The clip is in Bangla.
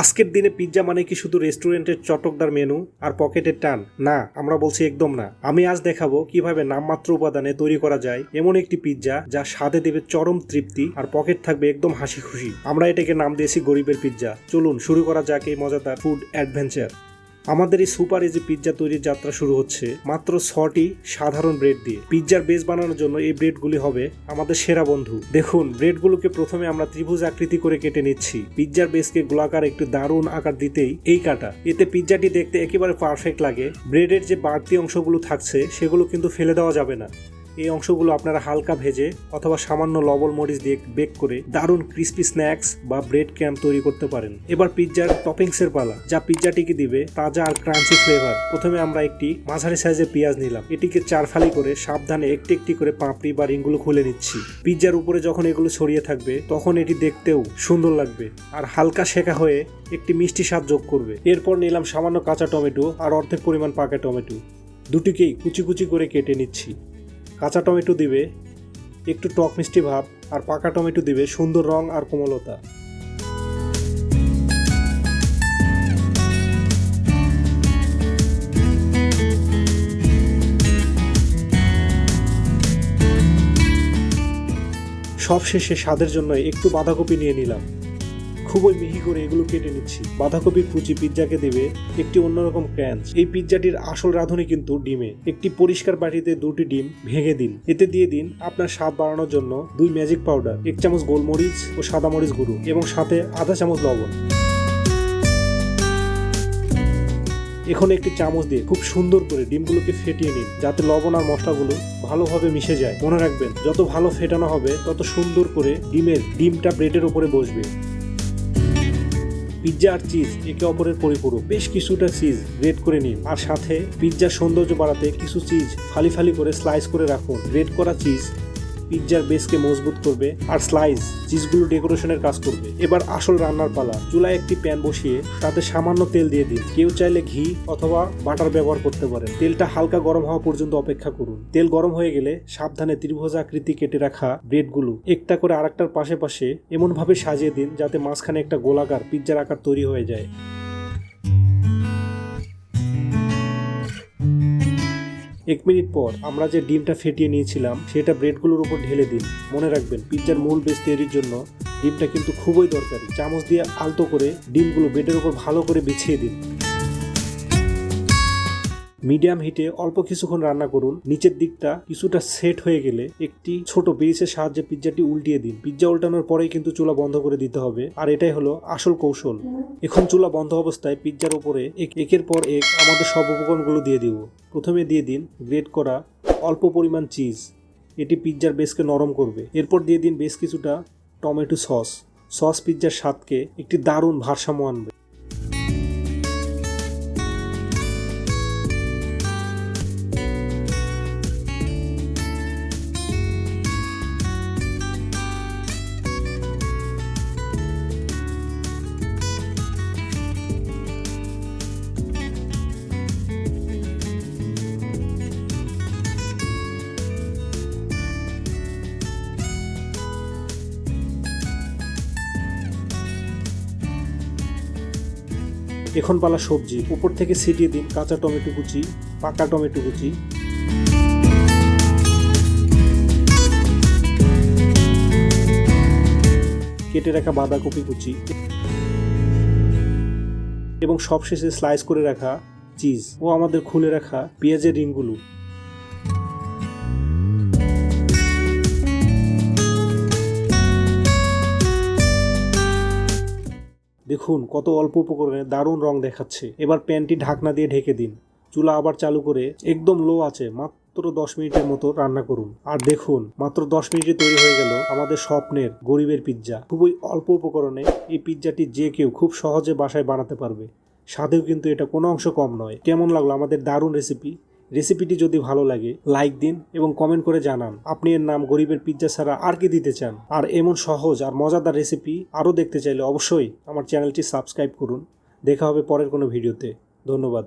আজকের দিনে পিৎজা মানে কি শুধু রেস্টুরেন্টের চটকদার মেনু আর পকেটের টান? না, আমরা বলছি একদম না। আমি আজ দেখাবো কিভাবে নামমাত্র উপাদানে তৈরি করা যায় এমন একটি পিৎজা যা স্বাদে দেবে চরম তৃপ্তি আর পকেট থাকবে একদম হাসি খুশি। আমরা এটাকে নাম দিয়েছি গরিবের পিৎজা। চলুন শুরু করা যাক এই মজাদার ফুড অ্যাডভেঞ্চার। আমাদের এই সুপার ইজি পিৎজা তৈরির যাত্রা শুরু হচ্ছে মাত্র 6টি সাধারণ ব্রেড দিয়ে। পিৎজার বেস বানানোর জন্য এই ব্রেডগুলি হবে আমাদের সেরা বন্ধু। দেখুন, ব্রেডগুলোকে প্রথমে আমরা ত্রিভুজ আকৃতি করে কেটে নিচ্ছি। পিৎজার বেসকে গোলাকার একটু দারুণ আকার দিতেই এই কাটা, এতে পিৎজাটি দেখতে একেবারে পারফেক্ট লাগে। ব্রেডের যে বাড়তি অংশগুলো থাকছে সেগুলো কিন্তু ফেলে দেওয়া যাবে না। এই অংশগুলো আপনারা হালকা ভেজে অথবা সামান্য লবণ মরিচ দিয়ে বেক করে দারুণ ক্রিস্পি স্ন্যাক্স বা ব্রেড ক্যাম্প তৈরি করতে পারেন। এবার পিৎজার টপিংসের পালা, যা পিৎজাটিকে দিবে তাজা আর ক্রাঞ্চি ফ্লেভার। প্রথমে আমরা একটি মাঝারি সাইজের পেঁয়াজ নিলাম। এটিকে 4 ফালি করে সাবধানে একটি একটি করে পাপড়ি বা রিংগুলো খুলে নিচ্ছি। পিৎজার উপরে যখন এগুলো ছড়িয়ে থাকবে তখন এটি দেখতেও সুন্দর লাগবে আর হালকা সেকা হয়ে একটি মিষ্টি স্বাদ যোগ করবে। এরপর নিলাম সামান্য কাঁচা টমেটো আর অর্ধেক পরিমাণ পাকা টমেটো। দুটিকেই কুচি কুচি করে কেটে নিচ্ছি। কাঁচা টমেটো দিবে একটু টক মিষ্টি ভাব আর পাকা টমেটো দিবে সুন্দর রং আর কোমলতা। সবশেষে স্বাদের জন্য একটু বাঁধাকপি নিয়ে নিলাম। খুবই মিহি করে এগুলো কেটে নিচ্ছি। বাঁধাকপির কুচি পিৎজাকে দেবে একটি অন্যরকম ক্র্যাঞ্চ। এই পিৎজাটির আসল রাঁধুনি কিন্তু ডিমে। একটি পরিষ্কার বাটিতে 2টি ডিম ভেঙে দিন। এতে দিয়ে দিন আপনার স্বাদ বাড়ানোর জন্য 2 ম্যাজিক পাউডার, 1 চামচ গোলমরিচ ও সাদা মরিচ গুঁড়ো এবং সাথে আধা চামচ লবণ। এখন একটি চামচ দিয়ে খুব সুন্দর করে ডিমগুলোকে ফেটিয়ে নিন, যাতে লবণ আর মশলাগুলো ভালোভাবে মিশে যায়। মনে রাখবেন, যত ভালো ফেটানো হবে তত সুন্দর করে ডিমটা ব্রেডের উপরে বসবে। পিৎজা আর চিজ একে অপরের পরিপূরক। বেশ কিছুটা চিজ গ্রেট করে নিন আর সাথে পিৎজার সৌন্দর্য বাড়াতে কিছু চিজ ফালি ফালি করে স্লাইস করে রাখুন। গ্রেট করা চিজ পিৎজার বেসকে মজবুত করবে আর স্লাইস চিজগুলো ডেকোরেশনের কাজ করবে। এবার আসল রান্নার পালা। চুলায় একটি প্যান বসিয়ে তাতে সামান্য তেল দিয়ে দিন। কেউ চাইলে ঘি অথবা বাটার ব্যবহার করতে পারেন। তেলটা হালকা গরম হওয়া পর্যন্ত অপেক্ষা করুন। তেল গরম হয়ে গেলে সাবধানে ত্রিভুজ আকৃতি কেটে রাখা ব্রেডগুলো একটা করে আরেকটার পাশে পাশে এমন ভাবে সাজিয়ে দিন যাতে মাঝখানে একটা গোলাকার পিৎজার আকার তৈরি হয়ে যায়। এক মিনিট পর আমরা যে ডিমটা ফেটিয়ে নিয়েছিলাম সেটা ব্রেডগুলোর উপর ঢেলে দিন। মনে রাখবেন, পিৎজার মূল বেস তৈরির জন্য ডিমটা কিন্তু খুবই দরকারি। চামচ দিয়ে আলতো করে ডিমগুলো ব্রেডের উপর ভালো করে বিছিয়ে দিন। মিডিয়াম হিটে অল্প কিছুক্ষণ রান্না করুন। নিচের দিকটা কিছুটা সেট হয়ে গেলে একটি ছোট বেসের সাহায্যে পিৎজাটি উল্টিয়ে দিন। পিৎজা উল্টানোর পরেই কিন্তু চুলা বন্ধ করে দিতে হবে, আর এটাই হলো আসল কৌশল। এখন চুলা বন্ধ অবস্থায় পিৎজার উপরে একের পর এক আমাদের সব উপকরণগুলো দিয়ে দিব। প্রথমে দিয়ে দিন গ্রেট করা অল্প পরিমাণ চিজ। এটি পিৎজার বেসকে নরম করবে। এরপর দিয়ে দিন বেশ কিছুটা টমেটো সস পিৎজার স্বাদকে একটি দারুণ ভারসাম্য আনবে। এখন পালা সবজি। উপর থেকে ছিটিয়ে দিন কাঁচা টমেটো কুচি, পাকা টমেটো কুচি, কেটে রাখা বাঁধাকপি কুচি এবং সবশেষে স্লাইস করে রাখা চিজ ও আমাদের খুলে রাখা পেঁয়াজের রিংগুলো। দেখুন কত অল্প উপকরণে দারুণ রং দেখাচ্ছে। এবার প্যানটি ঢাকনা দিয়ে ঢেকে দিন। চুলা আবার চালু করে একদম লো আছে মাত্র 10 মিনিটের মতো রান্না করুন। আর দেখুন, মাত্র 10 মিনিটে তৈরি হয়ে গেল আমাদের স্বপ্নের গরিবের পিৎজা। খুবই অল্প উপকরণে এই পিৎজাটি যে কেউ খুব সহজে বাসায় বানাতে পারবে। স্বাদেও কিন্তু এটা কোনো অংশ কম নয়। কেমন লাগলো আমাদের দারুণ রেসিপিটি যদি ভালো লাগে লাইক দিন এবং কমেন্ট করে জানান আপনি এর নাম গরিবের পিৎজা ছাড়া আর কি দিতে চান। আর এমন সহজ আর মজাদার রেসিপি আরও দেখতে চাইলে অবশ্যই আমার চ্যানেলটি সাবস্ক্রাইব করুন। দেখা হবে পরের কোনো ভিডিওতে। ধন্যবাদ।